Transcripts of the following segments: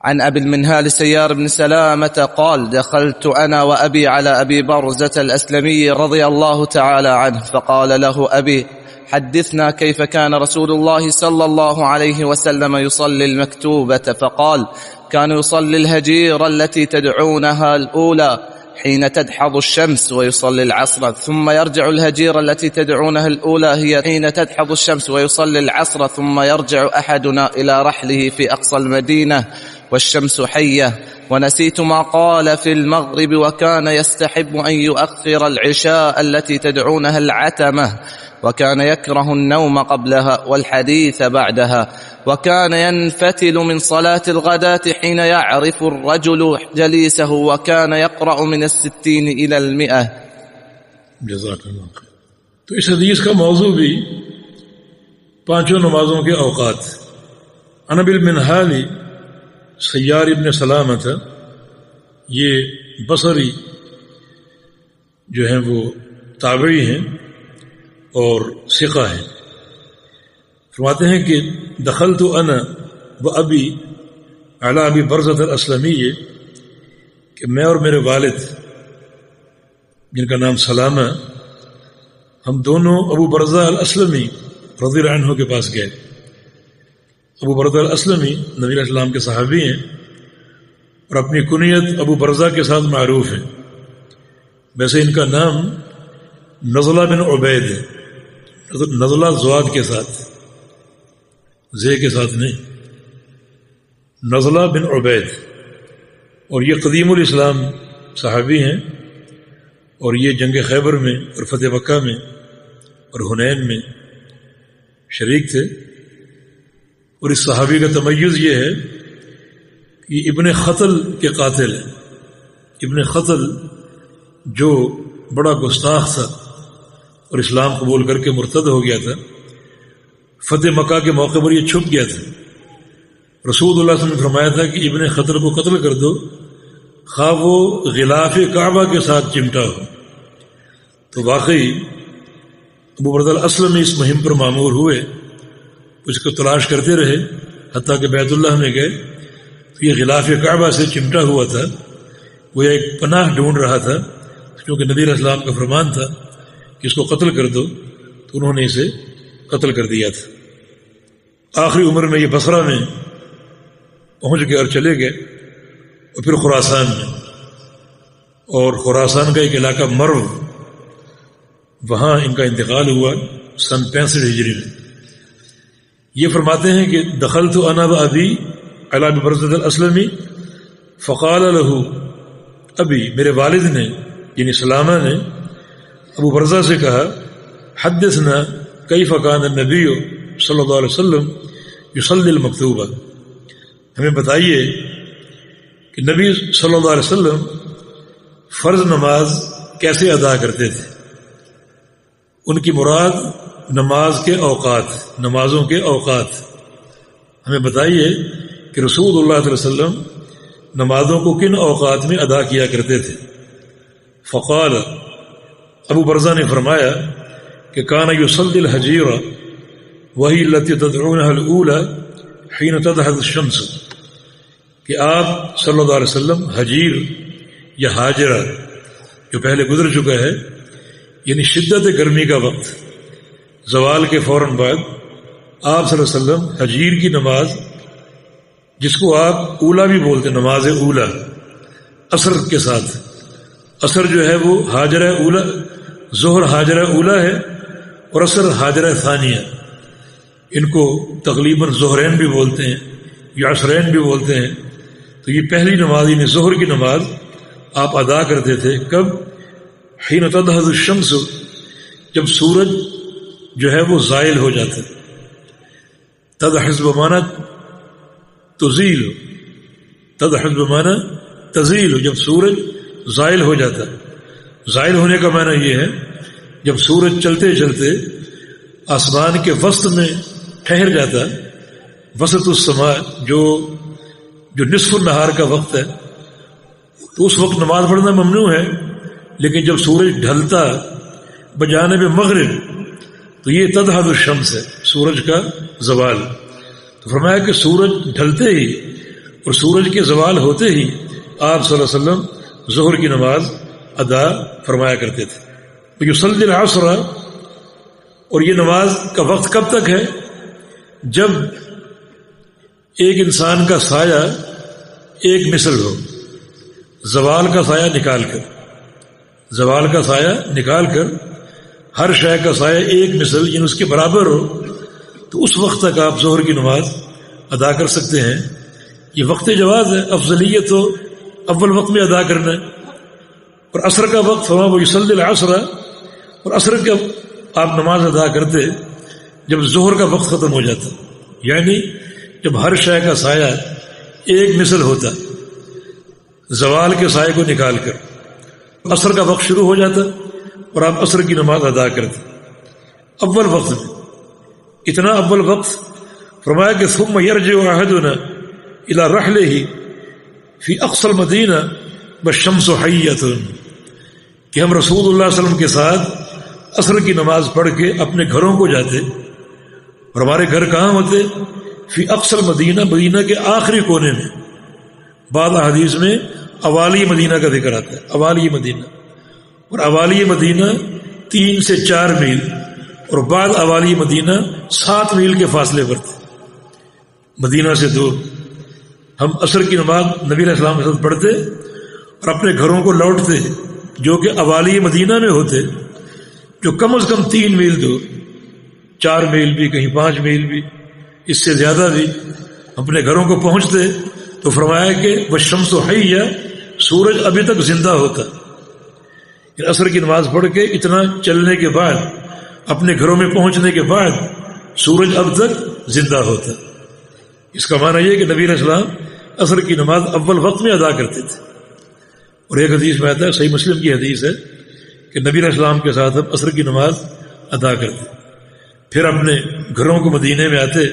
عن أبي المنهال سيار بن سلامة قال: دخلت أنا وأبي على أبي برزة الأسلمي رضي الله تعالى عنه، فقال له أبي: حدثنا كيف كان رسول الله صلى الله عليه وسلم يصلي المكتوبة؟ فقال: كان يصلي الهجير التي تدعونها الأولى حين تدحض الشمس، ويصلي العصر، ثم يرجع الهجير التي تدعونها الأولى هي حين تدحض الشمس، ويصلي العصر، ثم يرجع أحدنا إلى رحله في أقصى المدينة والشمس حية. ونسيت ما قال في المغرب، وكان يستحب أن يؤخر العشاء التي تدعونها العتمة، وكان يكره النوم قبلها والحديث بعدها، وكان ينفتل من صلاة الغداة حين يعرف الرجل جليسه، وكان يقرأ من 60 إلى 100. جزاک اللہ خیر. تو اس حدیث کا موضوع بھی پانچوں نمازوں کے اوقات. عن ابی المنہال سیار ابن سلامہ تھا، یہ بصری جو ہیں وہ تابعی ہیں اور ثقہ ہیں. فرماتے ہیں کہ دخلت انا و ابی علی ابی برزۃ الاسلمی، کہ میں اور میرے والد جن کا نام سلامہ، ہم دونوں ابو برزہ الاسلمی رضی اللہ عنہ کے پاس گئے. ابو برزہ الاسلمی نبی علیہ السلام کے صحابی ہیں اور اپنی کنیت ابو برزہ کے ساتھ معروف ہیں. ویسے ان کا نام نزلہ بن عبید ہے. نزلہ زواد کے ساتھ، زے کے ساتھ نہیں، نزلہ بن عبید. اور یہ قدیم الاسلام صحابی ہیں، اور یہ جنگ خیبر میں اور فتح مکہ میں اور حنین میں شریک تھے. اور اس صحابی کا تمیز یہ ہے کہ ابن خطل کے قاتل ہیں. ابن خطل جو بڑا گستاخ تھا اور اسلام قبول کر کے مرتد ہو گیا تھا، فتح مکہ کے موقع پر یہ چھپ گیا تھا. رسول اللہ صلی اللہ علیہ وسلم نے فرمایا تھا کہ ابن خطل کو قتل کر دو، خواہ وہ غلاف کعبہ کے ساتھ چمٹا ہو. تو واقعی ابو برزہ الاسلمی اس مہم پر مامور ہوئے، اس کو تلاش کرتے رہے حتیٰ کہ بیت اللہ میں گئے تو یہ غلاف کعبہ سے چمٹا ہوا تھا. وہ ایک پناہ ڈھونڈ رہا تھا، کیونکہ نبی علیہ السلام کا فرمان تھا کہ اس کو قتل کر دو، تو انہوں نے اسے قتل کر دیا تھا. آخری عمر میں یہ بصرہ میں پہنچ گئے اور چلے گئے، اور پھر خراسان میں، اور خراسان کا ایک علاقہ مرو، وہاں ان کا انتقال ہوا سن 65 ہجری میں. یہ فرماتے ہیں کہ دخلت انا و ابی علی ابی برزۃ الاسلمی فقال له ابی، میرے والد نے یعنی سلامہ نے ابو برزہ سے کہا: حدثنا کیف کان النبی صلی اللہ علیہ وسلم یصلی المکتوبہ، ہمیں بتائیے کہ نبی صلی اللہ علیہ وسلم فرض نماز کیسے ادا کرتے تھے. ان کی مراد نماز کے اوقات، نمازوں کے اوقات. ہمیں بتائیے کہ رسول اللہ صلی اللہ علیہ وسلم نمازوں کو کن اوقات میں ادا کیا کرتے تھے. فقال، ابو برزہ نے فرمایا کہ کان یصلی الحجیر وہی التی تدعونها الاولى حین تدحض الشمس، کہ آپ صلی اللہ علیہ وسلم حجیر یا حاجرہ جو پہلے گزر چکا ہے، یعنی شدت گرمی کا وقت، زوال کے فوراً بعد آپ صلی اللہ علیہ وسلم حجیر کی نماز، جس کو آپ اولا بھی بولتے، نماز اولا، عصر کے ساتھ. عصر جو ہے وہ حاجرہ اولا، ظہر حاجرہ اولا ہے اور عصر حاجرہ ثانیہ. ان کو تقریباً ظہرین بھی بولتے ہیں یا عصرین بھی بولتے ہیں. تو یہ پہلی نماز یعنی ظہر کی نماز آپ ادا کرتے تھے کب؟ حین تدحض الشمس، جب سورج جو ہے وہ زائل ہو جاتا. تدحض بمعنی تزیل، تدحض بمعنی تزیل، جب سورج زائل ہو جاتا. زائل ہونے کا معنی یہ ہے جب سورج چلتے چلتے آسمان کے وسط میں ٹھہر جاتا. وسط السماء جو نصف النہار کا وقت ہے، تو اس وقت نماز پڑھنا ممنوع ہے. لیکن جب سورج ڈھلتا بجانب مغرب تو یہ تدحض الشمس ہے، سورج کا زوال. تو فرمایا کہ سورج ڈھلتے ہی اور سورج کے زوال ہوتے ہی آپ صلی اللہ علیہ وسلم ظہر کی نماز ادا فرمایا کرتے تھے۔ یصلی العصر، اور یہ نماز کا وقت کب تک ہے؟ جب ایک انسان کا سایہ ایک مثل ہو، زوال کا سایہ نکال کر، زوال کا سایہ نکال کر ہر شے کا سایہ ایک مثل یعنی اس کے برابر ہو، تو اس وقت تک آپ ظہر کی نماز ادا کر سکتے ہیں۔ یہ وقت جواز ہے، افضلیت تو اول وقت میں ادا کرنا ہے۔ اور عصر کا وقت فرما وہ یصلی العصر، اور عصر کا آپ نماز ادا کرتے جب ظہر کا وقت ختم ہو جاتا، یعنی جب ہر شے کا سایہ ایک مثل ہوتا، زوال کے سائے کو نکال کر عصر کا وقت شروع ہو جاتا اور آپ عصر کی نماز ادا کرتے اول وقت میں۔ اتنا اول وقت فرمایا کہ ثم یرجع احدنا الى رحلہ فی اقصى المدینہ والشمس حیۃ، کہ ہم رسول اللہ صلی اللہ علیہ وسلم کے ساتھ عصر کی نماز پڑھ کے اپنے گھروں کو جاتے، اور ہمارے گھر کہاں ہوتے؟ فی اقصى المدینہ، مدینہ کے آخری کونے میں۔ بعض حدیث میں اوالی مدینہ کا ذکر آتا ہے، اوالی مدینہ، اور اوالی مدینہ 3 سے 4 میل، اور بعض اوالی مدینہ 7 میل کے فاصلے پر تھے مدینہ سے دور۔ ہم عصر کی نماز نبی علیہ السلام کے ساتھ پڑھتے اور اپنے گھروں کو لوٹتے، جو کہ اوالی مدینہ میں ہوتے، جو کم از کم 3 میل دور، 4 میل بھی، کہیں 5 میل بھی، اس سے زیادہ بھی اپنے گھروں کو پہنچتے۔ تو فرمایا کہ والشمس حیہ، سورج ابھی تک زندہ ہوتا۔ عصر کی نماز پڑھ کے اتنا چلنے کے بعد، اپنے گھروں میں پہنچنے کے بعد، سورج اب تک زندہ ہوتا۔ اس کا معنی یہ کہ نبی علیہ السلام عصر کی نماز اول وقت میں ادا کرتے تھے۔ اور ایک حدیث میں آتا ہے، صحیح مسلم کی حدیث ہے، کہ نبی علیہ السلام کے ساتھ ہم عصر کی نماز ادا کرتے، پھر اپنے گھروں کو مدینے میں آتے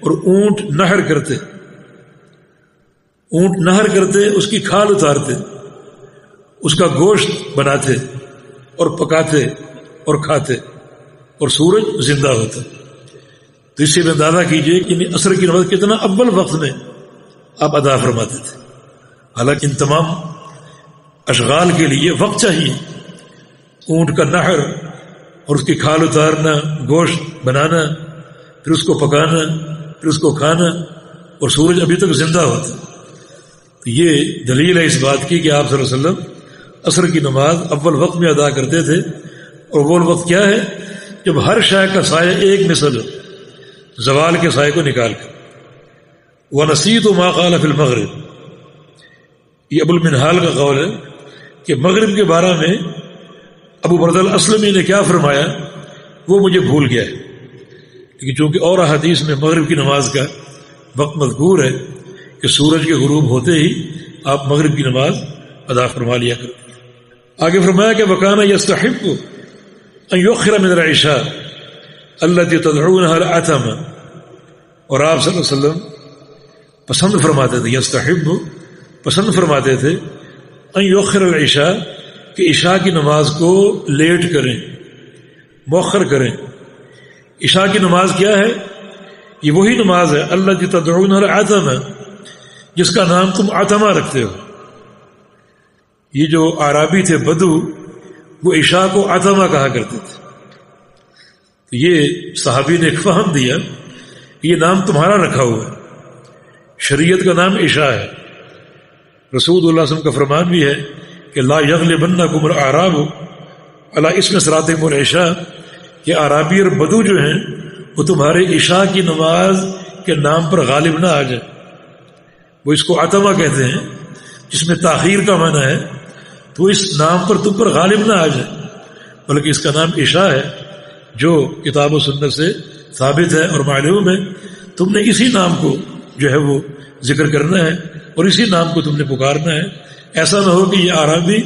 اور اونٹ نہر کرتے، اونٹ نہر کرتے، اس کی کھال اتارتے، اس کا گوشت بناتے اور پکاتے اور کھاتے، اور سورج زندہ ہوتا۔ تو اس سے بھی اندازہ کیجئے کہ عصر کی نماز کتنا اول وقت میں آپ ادا فرماتے تھے۔ حالانکہ ان تمام اشغال کے لیے وقت چاہیے، اونٹ کا نہر اور اس کی کھال اتارنا، گوشت بنانا، پھر اس کو پکانا، پھر اس کو کھانا، اور سورج ابھی تک زندہ ہوتا۔ تو یہ دلیل ہے اس بات کی کہ آپ صلی اللہ علیہ وسلم عصر کی نماز اول وقت میں ادا کرتے تھے۔ اور وہ وقت کیا ہے؟ جب ہر شے کا سایہ ایک مثل ہو، زوال کے سائے کو نکال کر۔ وَنَسِيتُ مَا قَالَ فِي الْمَغْرِبِ، یہ ابو المنہال کا قول ہے کہ مغرب کے بارے میں ابو برزہ الاسلمی نے کیا فرمایا وہ مجھے بھول گیا ہے، لیکن چونکہ اور احادیث میں مغرب کی نماز کا وقت مذکور ہے کہ سورج کے غروب ہوتے ہی آپ مغرب کی نماز ادا فرما لیا کرتے۔ آگے فرمایا کہ وَكَانَ يَسْتَحِبُّ أَن يُؤَخِّرَ مِنَ الْعِشَاءِ الَّتِي تَدْعُونَهَا الْعَتَمَ، اور آپ صلی اللہ علیہ وسلم پسند فرماتے تھے، یستحب پسند فرماتے تھے، ان یؤخر العشاء کہ عشاء کی نماز کو لیٹ کریں، مؤخر کریں۔ عشاء کی نماز کیا ہے؟ یہ وہی نماز ہے التي تدعونها العتمہ، جس کا نام تم عتمہ رکھتے ہو۔ یہ جو اعرابی تھے بدو، وہ عشاء کو عتمہ کہا کرتے تھے۔ یہ صحابی نے ایک فہم دیا، یہ نام تمہارا رکھا ہوا ہے، شریعت کا نام عشاء ہے۔ رسول اللہ صلی اللہ علیہ وسلم کا فرمان بھی ہے کہ لا یغلبنکم الاعراب علی اسم صلاتکم العشاء، کہ اعرابی اور بدو جو ہیں وہ تمہارے عشاء کی نماز کے نام پر غالب نہ آ جائے۔ وہ اس کو عتمہ کہتے ہیں، جس میں تاخیر کا معنی ہے، تو اس نام پر تم پر غالب نہ آ جائے، بلکہ اس کا نام عشاء ہے، جو کتاب و سنت سے ثابت ہے اور معلوم ہے۔ تم نے اسی نام کو جو ہے وہ ذکر کرنا ہے اور اسی نام کو تم نے پکارنا ہے۔ ایسا نہ ہو کہ یہ اعرابی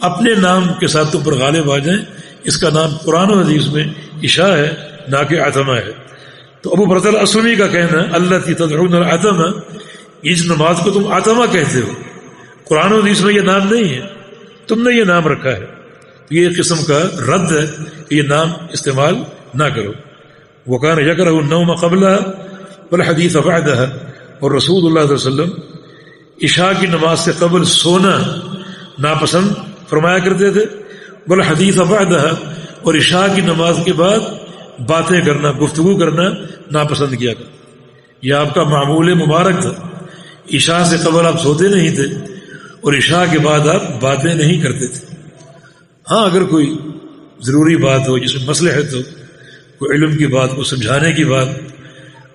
اپنے نام کے ساتھ تم پر غالب آ جائیں۔ اس کا نام قرآن و حدیث میں عشاء ہے، نہ کہ عتمہ ہے۔ تو ابو برزہ الاسلمی کا کہنا التی تدعون العتمہ، اس نماز کو تم عتمہ کہتے ہو، قرآن و حدیث میں یہ نام نہیں ہے، تم نے یہ نام رکھا ہے۔ یہ قسم کا رد ہے کہ یہ نام استعمال نہ کرو۔ وَكَانَ يَكْرَهُ النَّوْمَ قَبْلَهَا وَالْحَدِيثَ بَعْدَهَا، اور رسول اللہ صلی اللہ علیہ وسلم عشاء کی نماز سے قبل سونا ناپسند فرمایا کرتے تھے، بل حدیث بعدہ، اور عشاء کی نماز کے بعد باتیں کرنا، گفتگو کرنا ناپسند کیا کرتے۔ یہ آپ کا معمول مبارک تھا، عشاء سے قبل آپ سوتے نہیں تھے اور عشاء کے بعد آپ باتیں نہیں کرتے تھے۔ ہاں اگر کوئی ضروری بات ہو جس میں مصلحت ہو، کوئی علم کی بات، کوئی سمجھانے کی بات،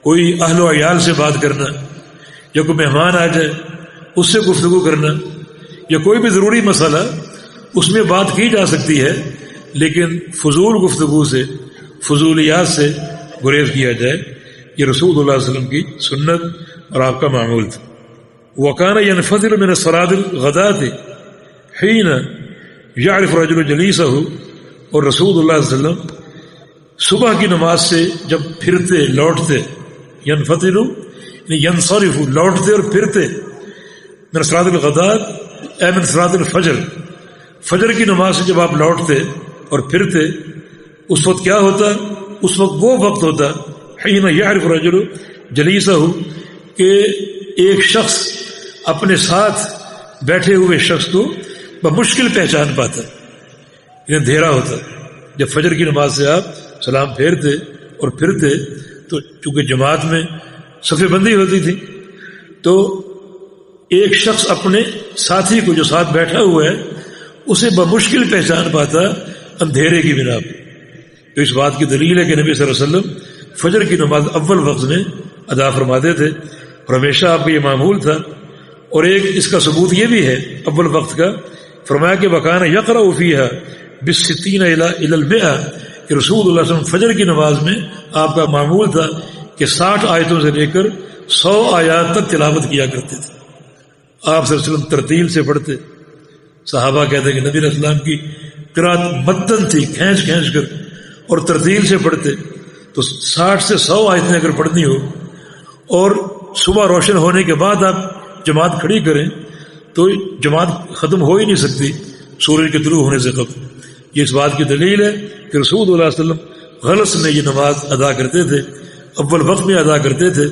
کوئی اہل و عیال سے بات کرنا، یا کوئی مہمان آ جائے اس سے گفتگو کرنا، یا کوئی بھی ضروری مسئلہ، اس میں بات کی جا سکتی ہے، لیکن فضول گفتگو سے، فضولیات سے گریز کیا جائے۔ یہ رسول اللہ علیہ وسلم کی سنت اور آپ کا معمول تھا۔ وَكَانَ يَنْفَضِلُ مِنَ الصَّلَاةِ الْغَدَاةِ حِينَ يَعْرِفُ الرَّجُلُ جَلِيسَهُ، اور رسول اللہ علیہ وسلم صبح کی نماز سے جب پھرتے لوٹتے، ينفضل یعنی ينصرف لوٹتے اور پھرتے، من صلاة الغداة اے من صلاة الفجر، فجر کی نماز سے جب آپ لوٹتے اور پھرتے، اس وقت کیا ہوتا؟ اس وقت وہ وقت ہوتا حین یعرف الرجل جلیسہ، کہ ایک شخص اپنے ساتھ بیٹھے ہوئے شخص کو بمشکل پہچان پاتا، یعنی اندھیرا ہوتا۔ جب فجر کی نماز سے آپ سلام پھیرتے اور پھرتے تو چونکہ جماعت میں صف بندی ہوتی تھی، تو ایک شخص اپنے ساتھی کو جو ساتھ بیٹھا ہوا ہے اسے بمشکل پہچان پاتا اندھیرے کی بنا پر۔ تو اس بات کی دلیل ہے کہ نبی صلی اللہ علیہ وسلم فجر کی نماز اول وقت میں ادا فرماتے تھے، اور ہمیشہ آپ کا یہ معمول تھا۔ اور ایک اس کا ثبوت یہ بھی ہے اول وقت کا، فرمایا کہ وَكَانَ يَقْرَأُ فِيهَا بِالسِّتِّينَ إِلَى الْمِئَةِ، کہ رسول اللہ صلی اللہ علیہ وسلم فجر کی نماز میں آپ کا معمول تھا کہ 60 آیتوں سے لے کر 100 آیات تک تلاوت کیا کرتے تھے۔ آپ صلی اللہ علیہ وسلم ترتیل سے پڑھتے، صحابہ کہتے ہیں کہ نبی علیہ السلام کی قرات متن تھی، کھینچ کھینچ کر، اور ترتیل سے پڑھتے۔ تو 60 سے 100 آیتیں اگر پڑھنی ہو اور صبح روشن ہونے کے بعد آپ جماعت کھڑی کریں تو جماعت ختم ہو ہی نہیں سکتی سورج کے طلوع ہونے سے قبل۔ یہ اس بات کی دلیل ہے کہ رسول اللہ علیہ وسلم غلط میں یہ نماز ادا کرتے تھے، اول وقت میں ادا کرتے تھے،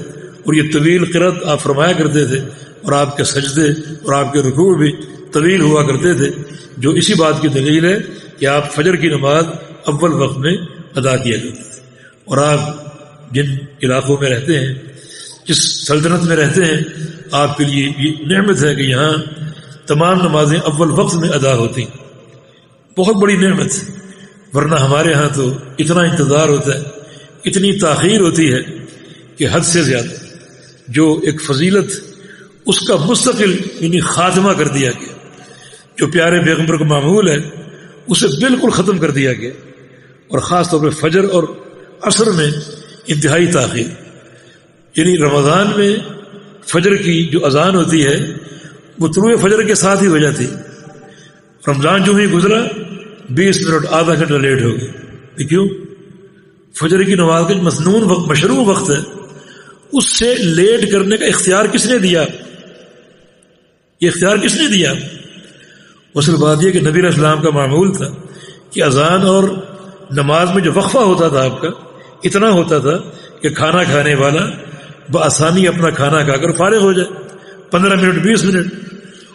اور یہ طویل قرات آپ فرمایا کرتے تھے، اور آپ کے سجدے اور آپ کے رکوع بھی طویل ہوا کرتے تھے، جو اسی بات کی دلیل ہے کہ آپ فجر کی نماز اول وقت میں ادا کیا کرتے تھے۔ اور آپ جن علاقوں میں رہتے ہیں، جس سلطنت میں رہتے ہیں، آپ کے لیے یہ نعمت ہے کہ یہاں تمام نمازیں اول وقت میں ادا ہوتی، بہت بڑی نعمت ہے۔ ورنہ ہمارے ہاں تو اتنا انتظار ہوتا ہے، اتنی تاخیر ہوتی ہے کہ حد سے زیادہ۔ جو ایک فضیلت اس کا مستقل یعنی خاتمہ کر دیا گیا، جو پیارے پیغمبر کا معمول ہے اسے بالکل ختم کر دیا گیا، اور خاص طور پہ فجر اور عصر میں انتہائی تاخیر۔ یعنی رمضان میں فجر کی جو اذان ہوتی ہے وہ طلوع فجر کے ساتھ ہی ہو جاتی، رمضان جو ہی گزرا 20 منٹ آدھا گھنٹہ لیٹ ہو گیا۔ کیوں؟ فجر کی نماز کا مسنون وقت، مشروع وقت ہے، اس سے لیٹ کرنے کا اختیار کس نے دیا؟ یہ اختیار کس نے دیا؟ اصل بات یہ کہ نبی علیہ السلام کا معمول تھا کہ اذان اور نماز میں جو وقفہ ہوتا تھا آپ کا اتنا ہوتا تھا کہ کھانا کھانے والا بآسانی اپنا کھانا کھا کر فارغ ہو جائے، 15 منٹ 20 منٹ۔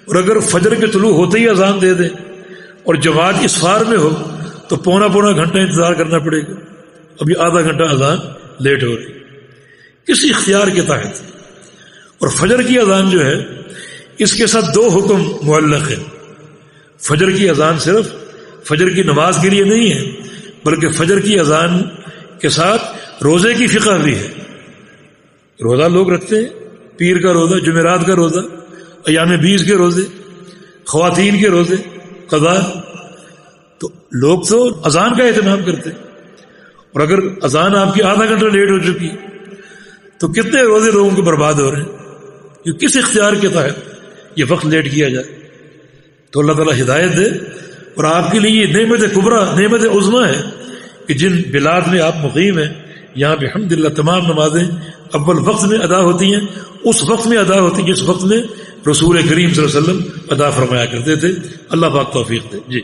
اور اگر فجر کے طلوع ہوتے ہی اذان دے دیں اور جماعت اسفار میں ہو تو پونا گھنٹہ انتظار کرنا پڑے گا، ابھی آدھا گھنٹہ اذان لیٹ ہو رہی، کسی اختیار کے تحت۔ اور فجر کی اذان جو ہے اس کے ساتھ 2 حکم معلق ہیں۔ فجر کی اذان صرف فجر کی نماز کے لیے نہیں ہے، بلکہ فجر کی اذان کے ساتھ روزے کی فقہ بھی ہے۔ روزہ لوگ رکھتے ہیں، پیر کا روزہ، جمعرات کا روزہ، ایام 20 کے روزے، خواتین کے روزے، قضا، تو لوگ تو اذان کا اہتمام کرتے ہیں۔ اور اگر اذان آپ کی آدھا گھنٹہ لیٹ ہو چکی تو کتنے روزے لوگوں کو برباد ہو رہے ہیں، کہ کس اختیار کے تحت یہ وقت لیٹ کیا جائے۔ تو اللہ تعالیٰ ہدایت دے، اور آپ کے لیے یہ نعمت کبریٰ، نعمت عظمیٰ ہے کہ جن بلاد میں آپ مقیم ہیں یہاں پہ الحمدللہ تمام نمازیں اول وقت میں ادا ہوتی ہیں، اس وقت میں ادا ہوتی ہیں جس وقت میں رسول کریم صلی اللہ علیہ وسلم ادا فرمایا کرتے تھے۔ اللہ پاک توفیق دے۔ جی